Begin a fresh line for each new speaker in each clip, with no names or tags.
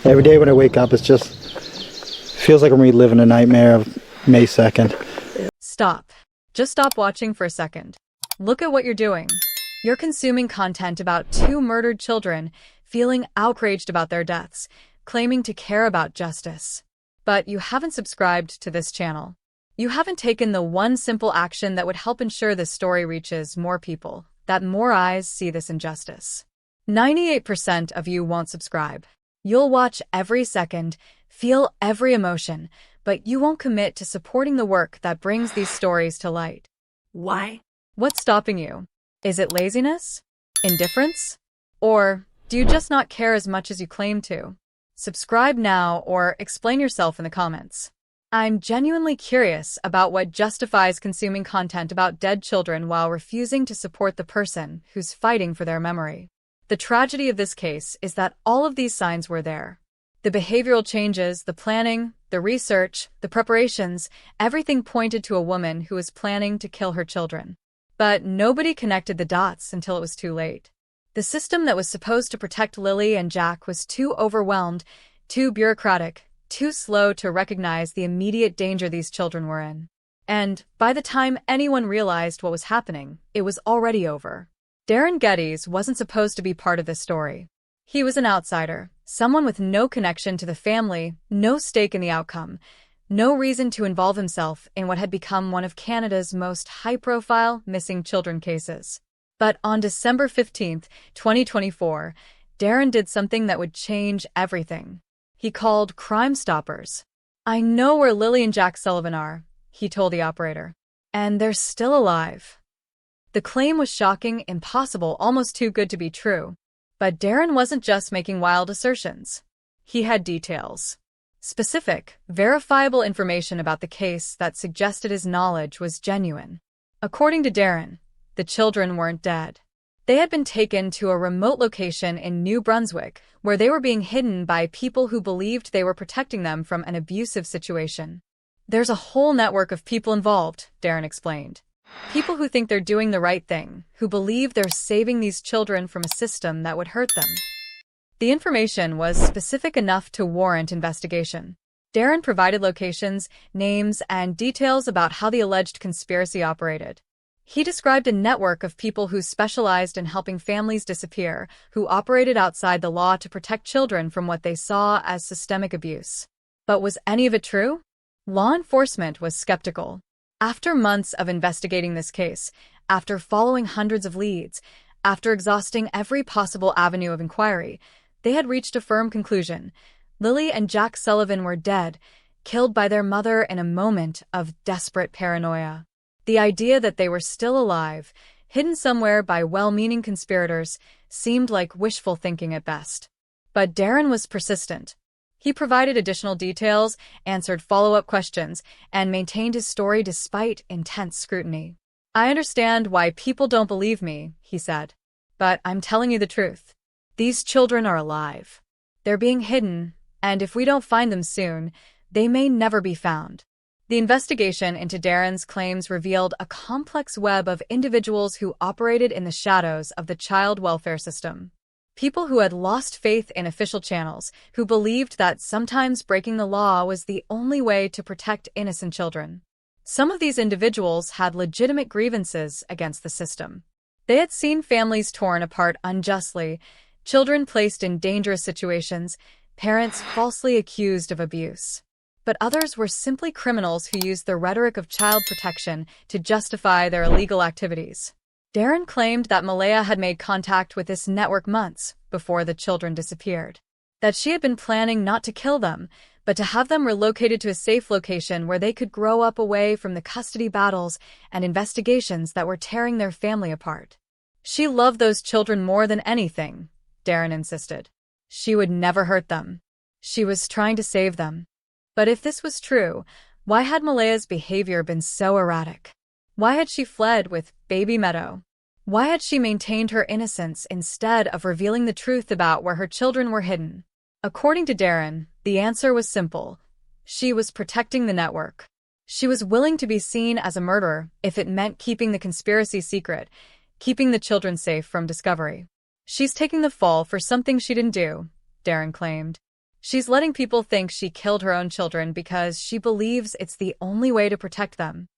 Every day when I wake up, feels like I'm reliving a nightmare of May 2nd.
Stop. Just stop watching for a second. Look at what you're doing. You're consuming content about two murdered children, feeling outraged about their deaths, claiming to care about justice. But you haven't subscribed to this channel. You haven't taken the one simple action that would help ensure this story reaches more people, that more eyes see this injustice. 98% of you won't subscribe. You'll watch every second, feel every emotion, but you won't commit to supporting the work that brings these stories to light.
Why?
What's stopping you? Is it laziness? Indifference? Or do you just not care as much as you claim to? Subscribe now or explain yourself in the comments. I'm genuinely curious about what justifies consuming content about dead children while refusing to support the person who's fighting for their memory. The tragedy of this case is that all of these signs were there. The behavioral changes, the planning, the research, the preparations, everything pointed to a woman who was planning to kill her children. But nobody connected the dots until it was too late. The system that was supposed to protect Lilly and Jack was too overwhelmed, too bureaucratic, too slow to recognize the immediate danger these children were in. And by the time anyone realized what was happening, it was already over. Darren Geddes wasn't supposed to be part of this story. He was an outsider, someone with no connection to the family, no stake in the outcome, no reason to involve himself in what had become one of Canada's most high-profile missing children cases. But on December 15, 2024, Darren did something that would change everything. He called Crime Stoppers. "I know where Lilly and Jack Sullivan are," he told the operator. "And they're still alive." The claim was shocking, impossible, almost too good to be true. But Darren wasn't just making wild assertions. He had details. Specific, verifiable information about the case that suggested his knowledge was genuine. According to Darren, the children weren't dead. They had been taken to a remote location in New Brunswick, where they were being hidden by people who believed they were protecting them from an abusive situation. "There's a whole network of people involved," Darren explained. "People who think they're doing the right thing, who believe they're saving these children from a system that would hurt them." The information was specific enough to warrant investigation. Darren provided locations, names, and details about how the alleged conspiracy operated. He described a network of people who specialized in helping families disappear, who operated outside the law to protect children from what they saw as systemic abuse. But was any of it true? Law enforcement was skeptical. After months of investigating this case, after following hundreds of leads, after exhausting every possible avenue of inquiry, they had reached a firm conclusion. Lilly and Jack Sullivan were dead, killed by their mother in a moment of desperate paranoia. The idea that they were still alive, hidden somewhere by well-meaning conspirators, seemed like wishful thinking at best. But Darren was persistent. He provided additional details, answered follow-up questions, and maintained his story despite intense scrutiny. "I understand why people don't believe me," he said. "But I'm telling you the truth. These children are alive. They're being hidden, and if we don't find them soon, they may never be found." The investigation into Darren's claims revealed a complex web of individuals who operated in the shadows of the child welfare system. People who had lost faith in official channels, who believed that sometimes breaking the law was the only way to protect innocent children. Some of these individuals had legitimate grievances against the system. They had seen families torn apart unjustly, children placed in dangerous situations, parents falsely accused of abuse. But others were simply criminals who used the rhetoric of child protection to justify their illegal activities. Darren claimed that Malaya had made contact with this network months before the children disappeared. That she had been planning not to kill them, but to have them relocated to a safe location where they could grow up away from the custody battles and investigations that were tearing their family apart. She loved those children more than anything, Darren insisted. She would never hurt them. She was trying to save them. But if this was true, why had Malaya's behavior been so erratic? Why had she fled with Baby Meadow? Why had she maintained her innocence instead of revealing the truth about where her children were hidden? According to Darren, the answer was simple. She was protecting the network. She was willing to be seen as a murderer if it meant keeping the conspiracy secret, keeping the children safe from discovery. She's taking the fall for something she didn't do, Darren claimed. She's letting people think she killed her own children because she believes it's the only way to protect them.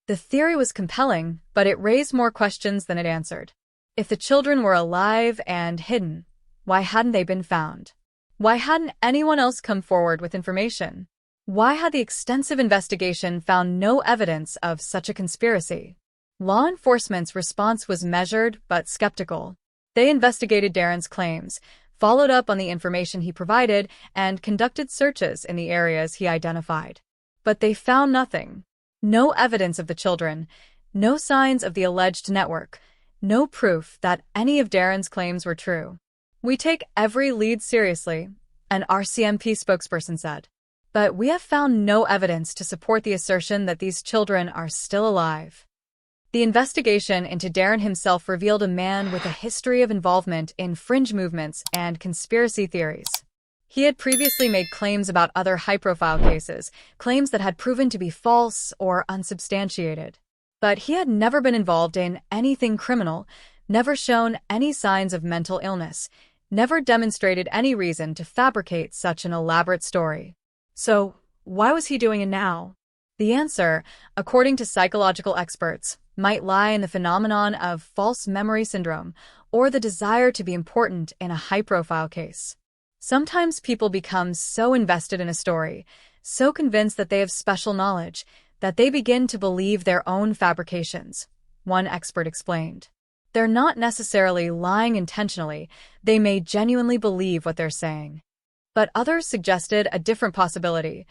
The theory was compelling, but it raised more questions than it answered. If the children were alive and hidden, why hadn't they been found? Why hadn't anyone else come forward with information? Why had the extensive investigation found no evidence of such a conspiracy? Law enforcement's response was measured but skeptical. They investigated Darren's claims, followed up on the information he provided, and conducted searches in the areas he identified. But they found nothing. No evidence of the children, no signs of the alleged network, no proof that any of Darren's claims were true. "We take every lead seriously," an RCMP spokesperson said. "But we have found no evidence to support the assertion that these children are still alive." The investigation into Darren himself revealed a man with a history of involvement in fringe movements and conspiracy theories. He had previously made claims about other high-profile cases, claims that had proven to be false or unsubstantiated. But he had never been involved in anything criminal, never shown any signs of mental illness, never demonstrated any reason to fabricate such an elaborate story. So, why was he doing it now? The answer, according to psychological experts, might lie in the phenomenon of false memory syndrome or the desire to be important in a high-profile case. Sometimes people become so invested in a story, so convinced that they have special knowledge, that they begin to believe their own fabrications, one expert explained. They're not necessarily lying intentionally, they may genuinely believe what they're saying. But others suggested a different possibility,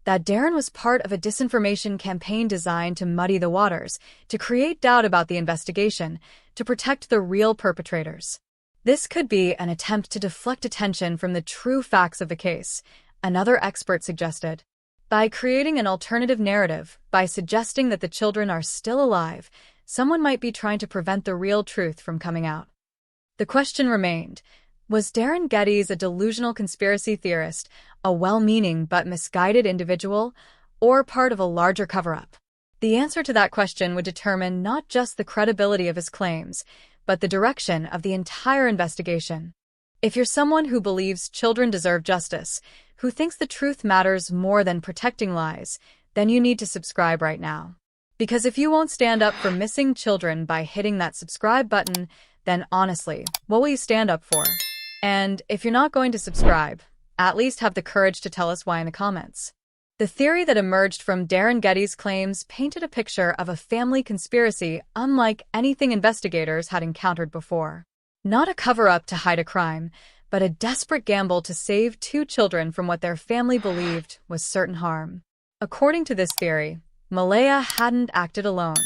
that Darren was part of a disinformation campaign designed to muddy the waters, to create doubt about the investigation, to protect the real perpetrators. This could be an attempt to deflect attention from the true facts of the case, another expert suggested. By creating an alternative narrative, by suggesting that the children are still alive, someone might be trying to prevent the real truth from coming out. The question remained, was Darren Geddes a delusional conspiracy theorist, a well-meaning but misguided individual, or part of a larger cover-up? The answer to that question would determine not just the credibility of his claims, but the direction of the entire investigation. If you're someone who believes children deserve justice, who thinks the truth matters more than protecting lies, then you need to subscribe right now. Because if you won't stand up for missing children by hitting that subscribe button, then honestly, what will you stand up for? And if you're not going to subscribe, at least have the courage to tell us why in the comments. The theory that emerged from Darren Geddes' claims painted a picture of a family conspiracy unlike anything investigators had encountered before. Not a cover-up to hide a crime, but a desperate gamble to save two children from what their family believed was certain harm. According to this theory, Malaya hadn't acted alone.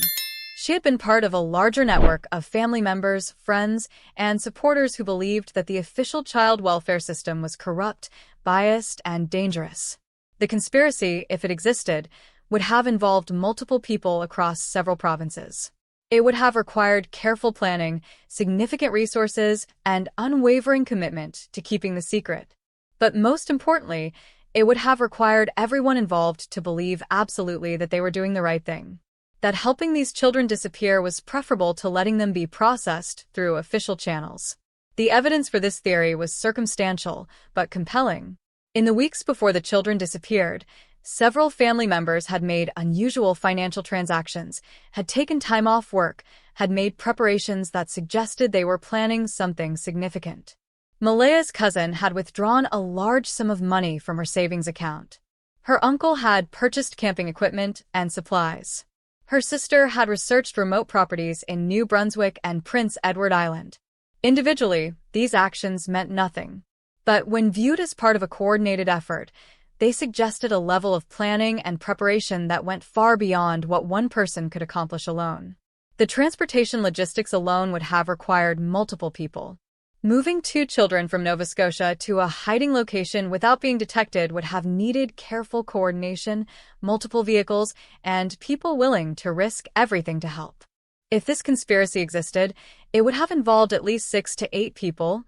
She had been part of a larger network of family members, friends, and supporters who believed that the official child welfare system was corrupt, biased, and dangerous. The conspiracy, if it existed, would have involved multiple people across several provinces. It would have required careful planning, significant resources, and unwavering commitment to keeping the secret. But most importantly, it would have required everyone involved to believe absolutely that they were doing the right thing. That helping these children disappear was preferable to letting them be processed through official channels. The evidence for this theory was circumstantial, but compelling. In the weeks before the children disappeared, several family members had made unusual financial transactions, had taken time off work, had made preparations that suggested they were planning something significant. Malaya's cousin had withdrawn a large sum of money from her savings account. Her uncle had purchased camping equipment and supplies. Her sister had researched remote properties in New Brunswick and Prince Edward Island. Individually, these actions meant nothing. But when viewed as part of a coordinated effort, they suggested a level of planning and preparation that went far beyond what one person could accomplish alone. The transportation logistics alone would have required multiple people. Moving two children from Nova Scotia to a hiding location without being detected would have needed careful coordination, multiple vehicles, and people willing to risk everything to help. If this conspiracy existed, it would have involved at least 6 to 8 people,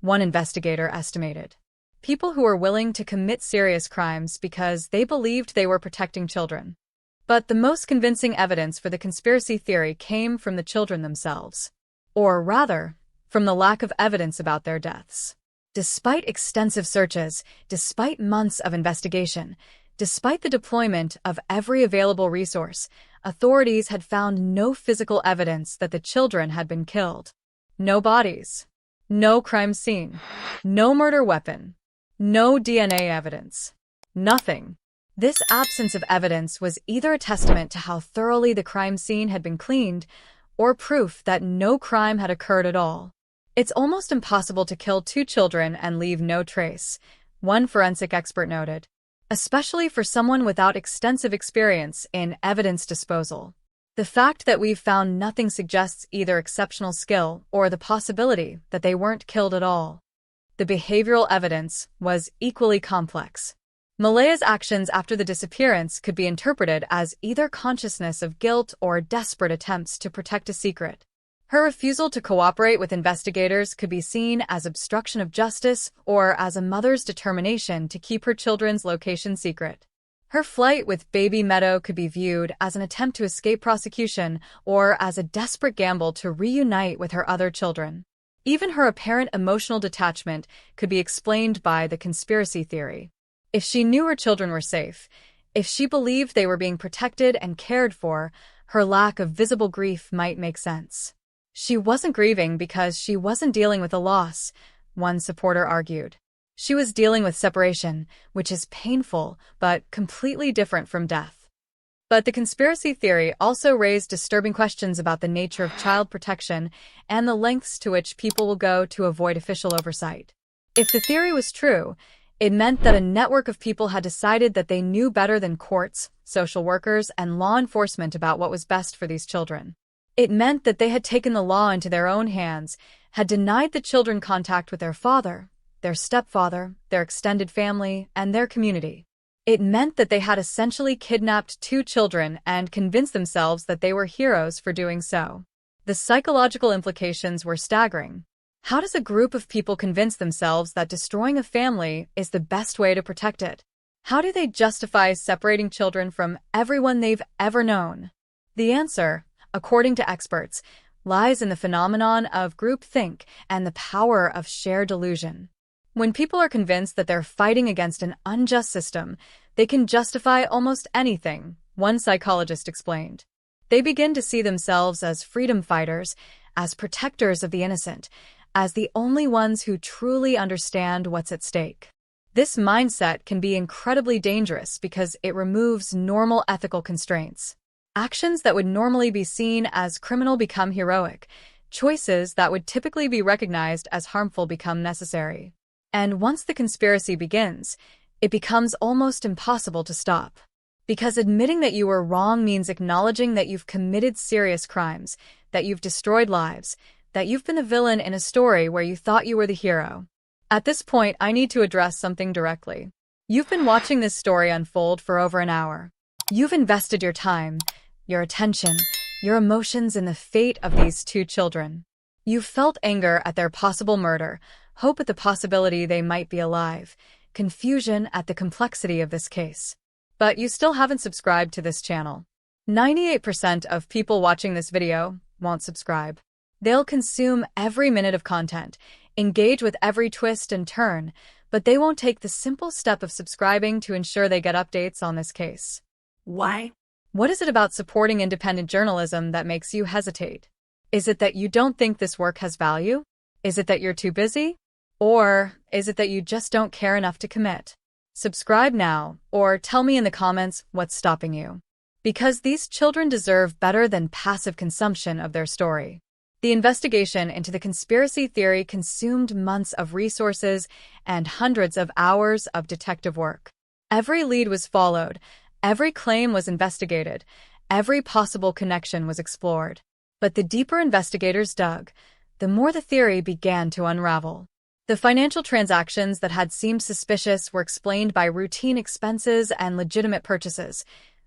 one investigator estimated. People who were willing to commit serious crimes because they believed they were protecting children. But the most convincing evidence for the conspiracy theory came from the children themselves. Or rather, from the lack of evidence about their deaths. Despite extensive searches, despite months of investigation, despite the deployment of every available resource, authorities had found no physical evidence that the children had been killed. No bodies, no crime scene, no murder weapon, no DNA evidence. Nothing. This absence of evidence was either a testament to how thoroughly the crime scene had been cleaned, or proof that no crime had occurred at all. It's almost impossible to kill 2 children and leave no trace, one forensic expert noted, especially for someone without extensive experience in evidence disposal. The fact that we've found nothing suggests either exceptional skill or the possibility that they weren't killed at all. The behavioral evidence was equally complex. Malaya's actions after the disappearance could be interpreted as either consciousness of guilt or desperate attempts to protect a secret. Her refusal to cooperate with investigators could be seen as obstruction of justice or as a mother's determination to keep her children's location secret. Her flight with baby Meadow could be viewed as an attempt to escape prosecution or as a desperate gamble to reunite with her other children. Even her apparent emotional detachment could be explained by the conspiracy theory. If she knew her children were safe, if she believed they were being protected and cared for, her lack of visible grief might make sense. She wasn't grieving because she wasn't dealing with a loss, one supporter argued. She was dealing with separation, which is painful but completely different from death. But the conspiracy theory also raised disturbing questions about the nature of child protection and the lengths to which people will go to avoid official oversight. If the theory was true, it meant that a network of people had decided that they knew better than courts, social workers, and law enforcement about what was best for these children. It meant that they had taken the law into their own hands, had denied the children contact with their father, their stepfather, their extended family, and their community. It meant that they had essentially kidnapped 2 children and convinced themselves that they were heroes for doing so. The psychological implications were staggering. How does a group of people convince themselves that destroying a family is the best way to protect it? How do they justify separating children from everyone they've ever known? The answer, according to experts, lies in the phenomenon of groupthink and the power of shared delusion. When people are convinced that they're fighting against an unjust system, they can justify almost anything, one psychologist explained. They begin to see themselves as freedom fighters, as protectors of the innocent, as the only ones who truly understand what's at stake. This mindset can be incredibly dangerous because it removes normal ethical constraints. Actions that would normally be seen as criminal become heroic. Choices that would typically be recognized as harmful become necessary. And once the conspiracy begins, it becomes almost impossible to stop. Because admitting that you were wrong means acknowledging that you've committed serious crimes, that you've destroyed lives, that you've been the villain in a story where you thought you were the hero. At this point, I need to address something directly. You've been watching this story unfold for over an hour. You've invested your time, your attention, your emotions in the fate of these 2 children. You've felt anger at their possible murder, hope at the possibility they might be alive, confusion at the complexity of this case. But you still haven't subscribed to this channel. 98% of people watching this video won't subscribe. They'll consume every minute of content, engage with every twist and turn, but they won't take the simple step of subscribing to ensure they get updates on this case.
Why?
What is it about supporting independent journalism that makes you hesitate? Is it that you don't think this work has value? Is it that you're too busy? Or is it that you just don't care enough to commit? Subscribe now, or tell me in the comments what's stopping you. Because these children deserve better than passive consumption of their story. The investigation into the conspiracy theory consumed months of resources and hundreds of hours of detective work. Every lead was followed, every claim was investigated, every possible connection was explored. But the deeper investigators dug, the more the theory began to unravel. The financial transactions that had seemed suspicious were explained by routine expenses and legitimate purchases.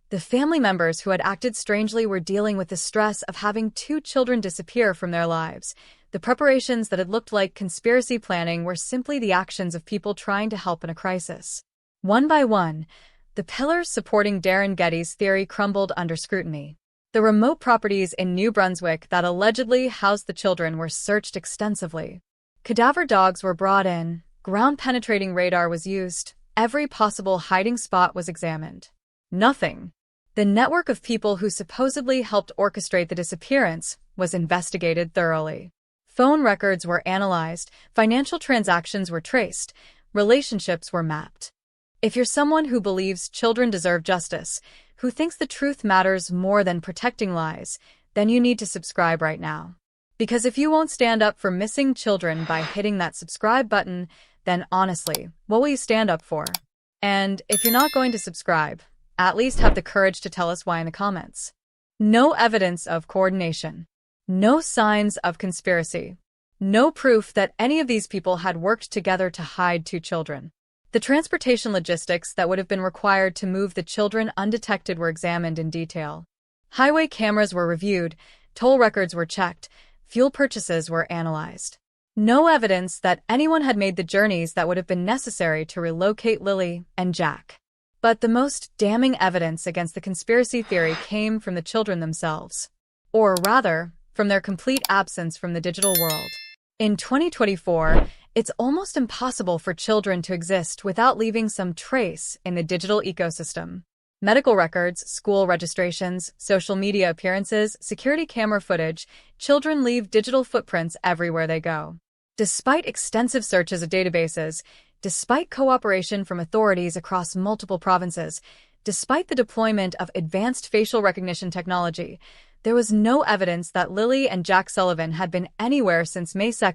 The family members who had acted strangely were dealing with the stress of having 2 children disappear from their lives. The preparations that had looked like conspiracy planning were simply the actions of people trying to help in a crisis. One by one, the pillars supporting Darren Getty's theory crumbled under scrutiny. The remote properties in New Brunswick that allegedly housed the children were searched extensively. Cadaver dogs were brought in, Ground-penetrating radar was used. Every possible hiding spot was examined. Nothing. The network of people who supposedly helped orchestrate the disappearance was investigated thoroughly. Phone records were analyzed, financial transactions were traced, relationships were mapped. If you're someone who believes children deserve justice, who thinks the truth matters more than protecting lies, then you need to subscribe right now. Because if you won't stand up for missing children by hitting that subscribe button, then honestly, what will you stand up for? And if you're not going to subscribe, at least have the courage to tell us why in the comments. No evidence of coordination. No signs of conspiracy. No proof that any of these people had worked together to hide 2 children. The transportation logistics that would have been required to move the children undetected were examined in detail. Highway cameras were reviewed, toll records were checked, fuel purchases were analyzed. No evidence that anyone had made the journeys that would have been necessary to relocate Lilly and Jack. But the most damning evidence against the conspiracy theory came from the children themselves. Or rather, from their complete absence from the digital world. In 2024, it's almost impossible for children to exist without leaving some trace in the digital ecosystem. Medical records, school registrations, social media appearances, security camera footage, children leave digital footprints everywhere they go. Despite extensive searches of databases, despite cooperation from authorities across multiple provinces, despite the deployment of advanced facial recognition technology, there was no evidence that Lilly and Jack Sullivan had been anywhere since May 2,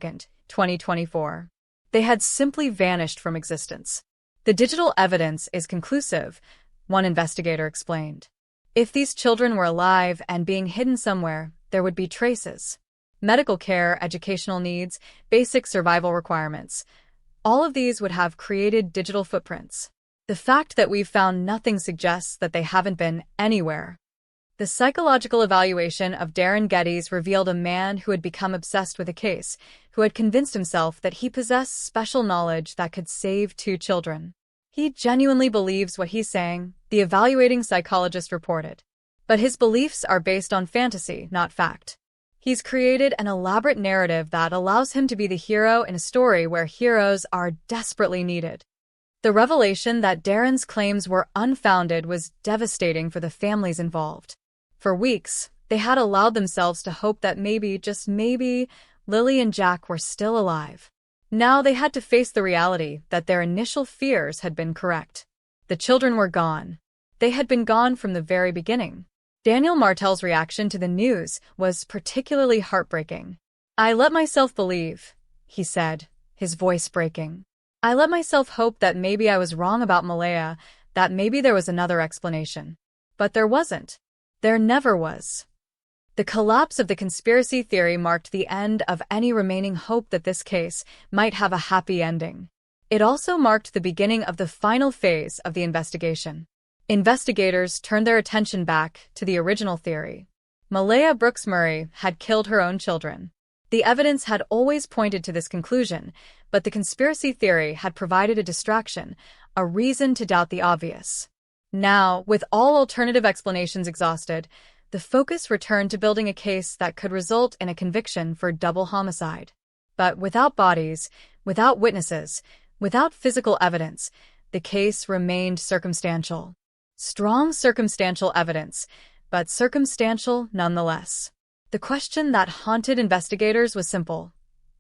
2024. They had simply vanished from existence. The digital evidence is conclusive, one investigator explained. If these children were alive and being hidden somewhere, there would be traces. Medical care, educational needs, basic survival requirements. All of these would have created digital footprints. The fact that we've found nothing suggests that they haven't been anywhere. The psychological evaluation of Darren Geddes revealed a man who had become obsessed with a case, who had convinced himself that he possessed special knowledge that could save 2 children. He genuinely believes what he's saying, the evaluating psychologist reported. But his beliefs are based on fantasy, not fact. He's created an elaborate narrative that allows him to be the hero in a story where heroes are desperately needed. The revelation that Darren's claims were unfounded was devastating for the families involved. For weeks, they had allowed themselves to hope that maybe, just maybe, Lilly and Jack were still alive. Now they had to face the reality that their initial fears had been correct. The children were gone. They had been gone from the very beginning. Daniel Martel's reaction to the news was particularly heartbreaking. "I let myself believe," he said, his voice breaking. "I let myself hope that maybe I was wrong about Malaya, that maybe there was another explanation. But there wasn't. There never was." The collapse of the conspiracy theory marked the end of any remaining hope that this case might have a happy ending. It also marked the beginning of the final phase of the investigation. Investigators turned their attention back to the original theory. Malaya Brooks Murray had killed her own children. The evidence had always pointed to this conclusion, but the conspiracy theory had provided a distraction, a reason to doubt the obvious. Now, with all alternative explanations exhausted, the focus returned to building a case that could result in a conviction for double homicide. But without bodies, without witnesses, without physical evidence, the case remained circumstantial. Strong circumstantial evidence, but circumstantial nonetheless. The question that haunted investigators was simple.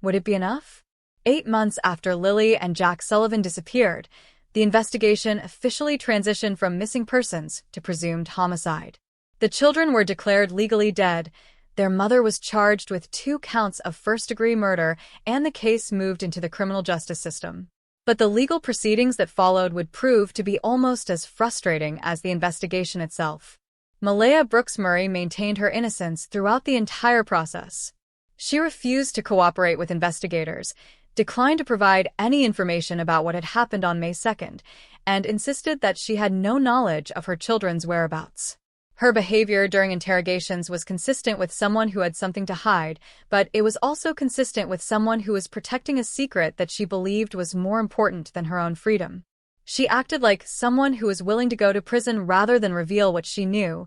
Would it be enough? 8 months after Lilly and Jack Sullivan disappeared, the investigation officially transitioned from missing persons to presumed homicide. The children were declared legally dead. Their mother was charged with 2 counts of first-degree murder, and the case moved into the criminal justice system. But the legal proceedings that followed would prove to be almost as frustrating as the investigation itself. Malaya Brooks Murray maintained her innocence throughout the entire process. She refused to cooperate with investigators, declined to provide any information about what had happened on May 2nd, and insisted that she had no knowledge of her children's whereabouts. Her behavior during interrogations was consistent with someone who had something to hide, but it was also consistent with someone who was protecting a secret that she believed was more important than her own freedom. She acted like someone who was willing to go to prison rather than reveal what she knew,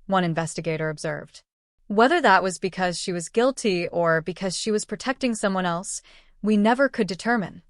one investigator observed. Whether that was because she was guilty or because she was protecting someone else, we never could determine.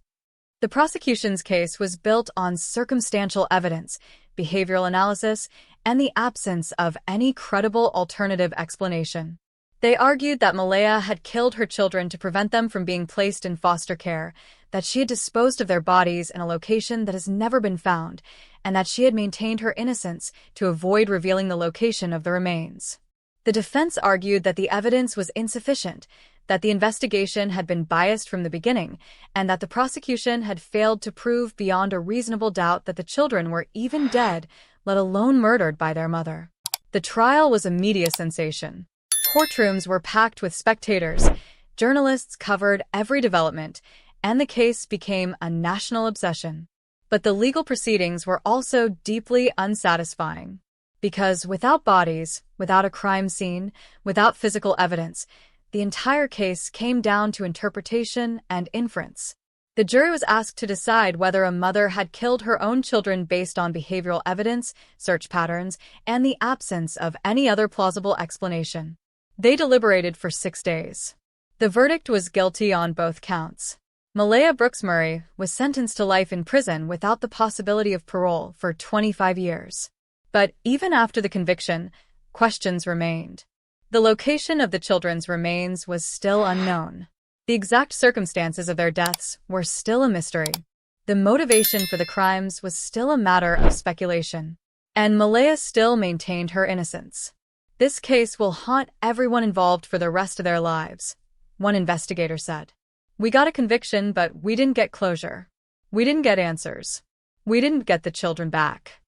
The The prosecution's case was built on circumstantial evidence, behavioral analysis, and the absence of any credible alternative explanation. They argued that Malaya had killed her children to prevent them from being placed in foster care, that she had disposed of their bodies in a location that has never been found, and that she had maintained her innocence to avoid revealing the location of the remains. The defense argued that the evidence was insufficient, that the investigation had been biased from the beginning, and that the prosecution had failed to prove beyond a reasonable doubt that the children were even dead, let alone murdered by their mother. The trial was a media sensation. Courtrooms were packed with spectators, journalists covered every development, and the case became a national obsession. But the legal proceedings were also deeply unsatisfying. Because without bodies, without a crime scene, without physical evidence, the entire case came down to interpretation and inference. The jury was asked to decide whether a mother had killed her own children based on behavioral evidence, search patterns, and the absence of any other plausible explanation. They deliberated for 6 days. The verdict was guilty on both counts. Malaya Brooks Murray was sentenced to life in prison without the possibility of parole for 25 years. But even after the conviction, questions remained. The location of the children's remains was still unknown. The exact circumstances of their deaths were still a mystery. The motivation for the crimes was still a matter of speculation. And Malaya still maintained her innocence. This case will haunt everyone involved for the rest of their lives, one investigator said. We got a conviction, but we didn't get closure. We didn't get answers. We didn't get the children back.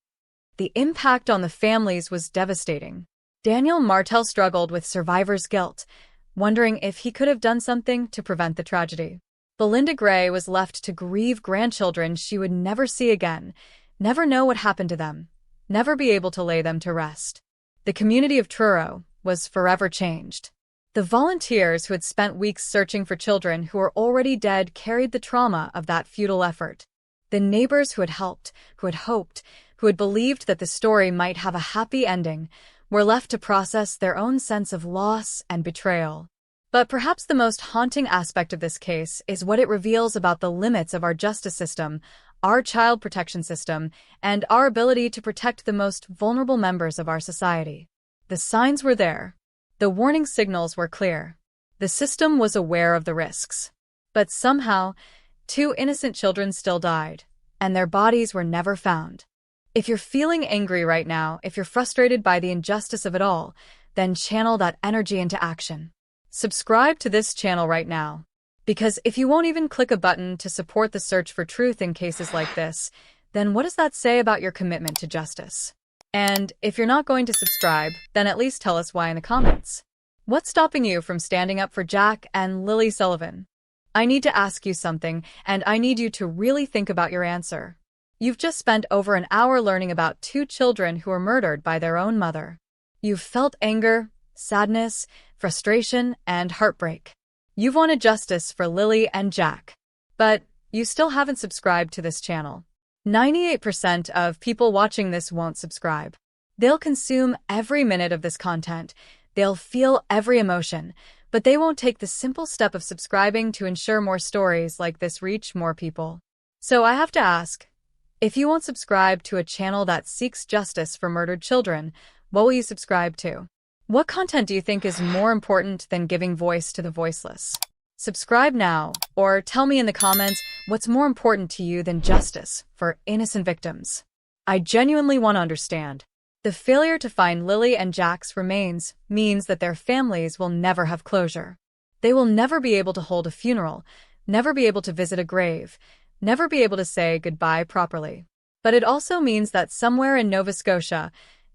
The impact on the families was devastating. Daniel Martel struggled with survivor's guilt, wondering if he could have done something to prevent the tragedy. Belinda Gray was left to grieve grandchildren she would never see again, never know what happened to them, never be able to lay them to rest. The community of Truro was forever changed. The volunteers who had spent weeks searching for children who were already dead carried the trauma of that futile effort. The neighbors who had helped, who had hoped, who had believed that the story might have a happy ending, were left to process their own sense of loss and betrayal. But perhaps the most haunting aspect of this case is what it reveals about the limits of our justice system, our child protection system, and our ability to protect the most vulnerable members of our society. The signs were there. The warning signals were clear. The system was aware of the risks. But somehow, 2 innocent children still died, and their bodies were never found. If you're feeling angry right now, if you're frustrated by the injustice of it all, then channel that energy into action. Subscribe to this channel right now. Because if you won't even click a button to support the search for truth in cases like this, then what does that say about your commitment to justice? And if you're not going to subscribe, then at least tell us why in the comments. What's stopping you from standing up for Jack and Lilly Sullivan? I need to ask you something, and I need you to really think about your answer. You've just spent over an hour learning about 2 children who were murdered by their own mother. You've felt anger, sadness, frustration, and heartbreak. You've wanted justice for Lilly and Jack. But you still haven't subscribed to this channel. 98% of people watching this won't subscribe. They'll consume every minute of this content. They'll feel every emotion, but they won't take the simple step of subscribing to ensure more stories like this reach more people. So I have to ask, if you won't subscribe to a channel that seeks justice for murdered children, what will you subscribe to? What content do you think is more important than giving voice to the voiceless? Subscribe now, or tell me in the comments what's more important to you than justice for innocent victims. I genuinely want to understand. The failure to find Lilly and Jack's remains means that their families will never have closure. They will never be able to hold a funeral, never be able to visit a grave, never be able to say goodbye properly. But it also means that somewhere in Nova Scotia,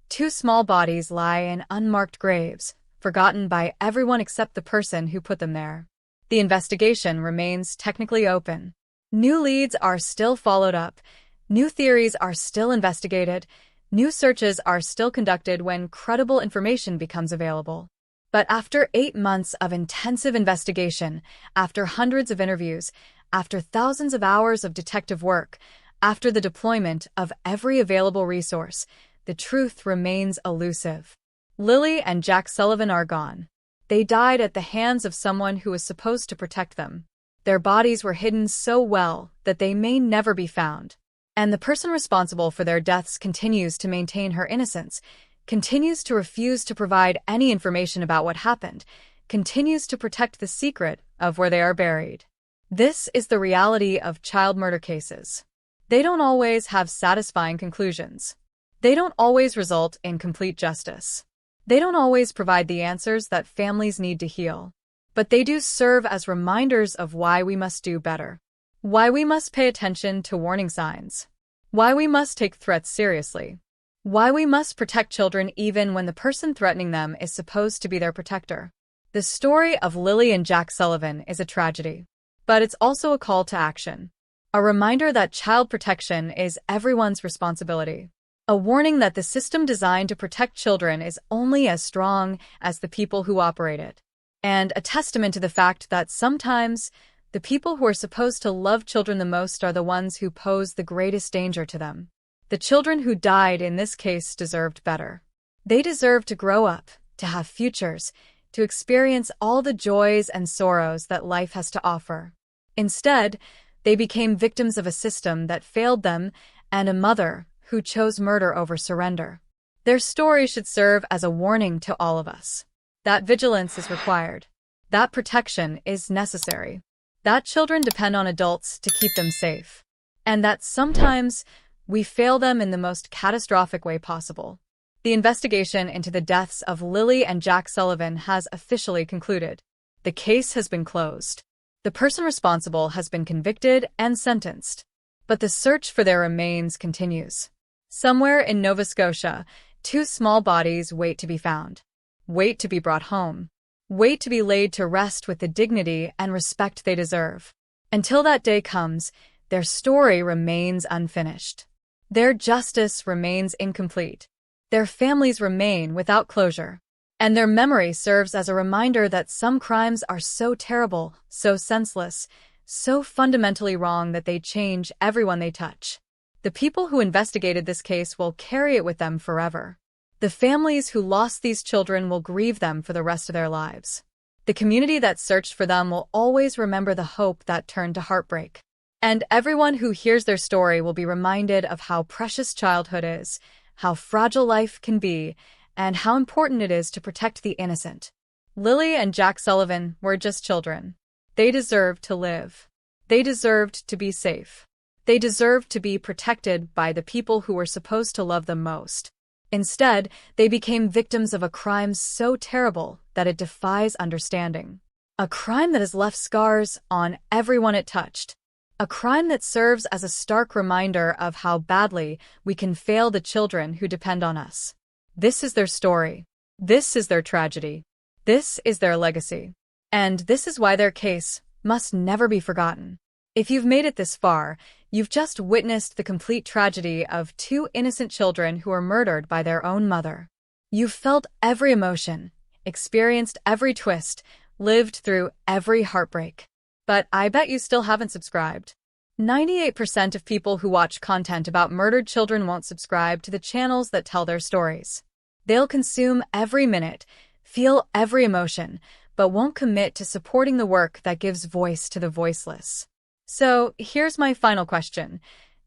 2 small bodies lie in unmarked graves, forgotten by everyone except the person who put them there. The investigation remains technically open. New leads are still followed up, new theories are still investigated, new searches are still conducted when credible information becomes available. But after 8 months of intensive investigation, after hundreds of interviews, after thousands of hours of detective work, after the deployment of every available resource, the truth remains elusive. Lilly and Jack Sullivan are gone. They died at the hands of someone who was supposed to protect them. Their bodies were hidden so well that they may never be found. And the person responsible for their deaths continues to maintain her innocence, continues to refuse to provide any information about what happened, continues to protect the secret of where they are buried. This is the reality of child murder cases. They don't always have satisfying conclusions. They don't always result in complete justice. They don't always provide the answers that families need to heal. But they do serve as reminders of why we must do better, why we must pay attention to warning signs, why we must take threats seriously, why we must protect children even when the person threatening them is supposed to be their protector. The story of Lilly and Jack Sullivan is a tragedy, but it's also a call to action, a reminder that child protection is everyone's responsibility, a warning that the system designed to protect children is only as strong as the people who operate it, and a testament to the fact that sometimes the people who are supposed to love children the most are the ones who pose the greatest danger to them. The children who died in this case deserved better. They deserved to grow up, to have futures, to experience all the joys and sorrows that life has to offer. Instead, they became victims of a system that failed them and a mother who chose murder over surrender. Their story should serve as a warning to all of us. That vigilance is required. That protection is necessary. That children depend on adults to keep them safe. And that sometimes we fail them in the most catastrophic way possible. The investigation into the deaths of Lilly and Jack Sullivan has officially concluded. The case has been closed. The person responsible has been convicted and sentenced. But the search for their remains continues. Somewhere in Nova Scotia, 2 small bodies wait to be found. Wait to be brought home. Wait to be laid to rest with the dignity and respect they deserve. Until that day comes, their story remains unfinished. Their justice remains incomplete. Their families remain without closure. And their memory serves as a reminder that some crimes are so terrible, so senseless, so fundamentally wrong that they change everyone they touch. The people who investigated this case will carry it with them forever. The families who lost these children will grieve them for the rest of their lives. The community that searched for them will always remember the hope that turned to heartbreak. And everyone who hears their story will be reminded of how precious childhood is, how fragile life can be, and how important it is to protect the innocent. Lilly and Jack Sullivan were just children. They deserved to live. They deserved to be safe. They deserved to be protected by the people who were supposed to love them most. Instead, they became victims of a crime so terrible that it defies understanding. A crime that has left scars on everyone it touched. A crime that serves as a stark reminder of how badly we can fail the children who depend on us. This is their story. This is their tragedy. This is their legacy. And this is why their case must never be forgotten. If you've made it this far, you've just witnessed the complete tragedy of 2 innocent children who were murdered by their own mother. You've felt every emotion, experienced every twist, lived through every heartbreak. But I bet you still haven't subscribed. 98% of people who watch content about murdered children won't subscribe to the channels that tell their stories. They'll consume every minute, feel every emotion, but won't commit to supporting the work that gives voice to the voiceless. So, here's my final question.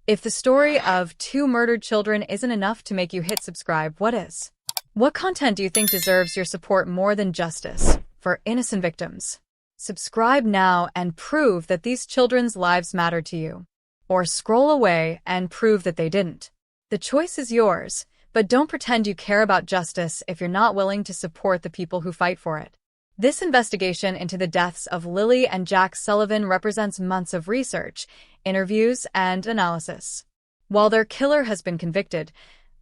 If the story of 2 murdered children isn't enough to make you hit subscribe, what is? What content do you think deserves your support more than justice for innocent victims? Subscribe now and prove that these children's lives matter to you. Or scroll away and prove that they didn't. The choice is yours, but don't pretend you care about justice if you're not willing to support the people who fight for it. This investigation into the deaths of Lilly and Jack Sullivan represents months of research, interviews, and analysis. While their killer has been convicted,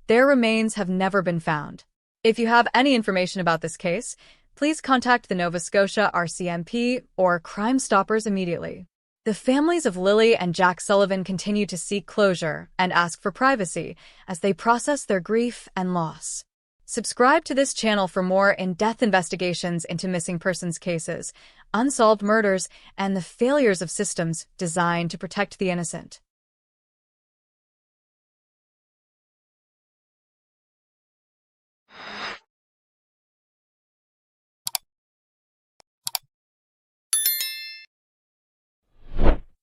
their remains have never been found. If you have any information about this case, please contact the Nova Scotia RCMP or Crime Stoppers immediately. The families of Lilly and Jack Sullivan continue to seek closure and ask for privacy as they process their grief and loss. Subscribe to this channel for more in-depth investigations into missing persons cases, unsolved murders, and the failures of systems designed to protect the innocent.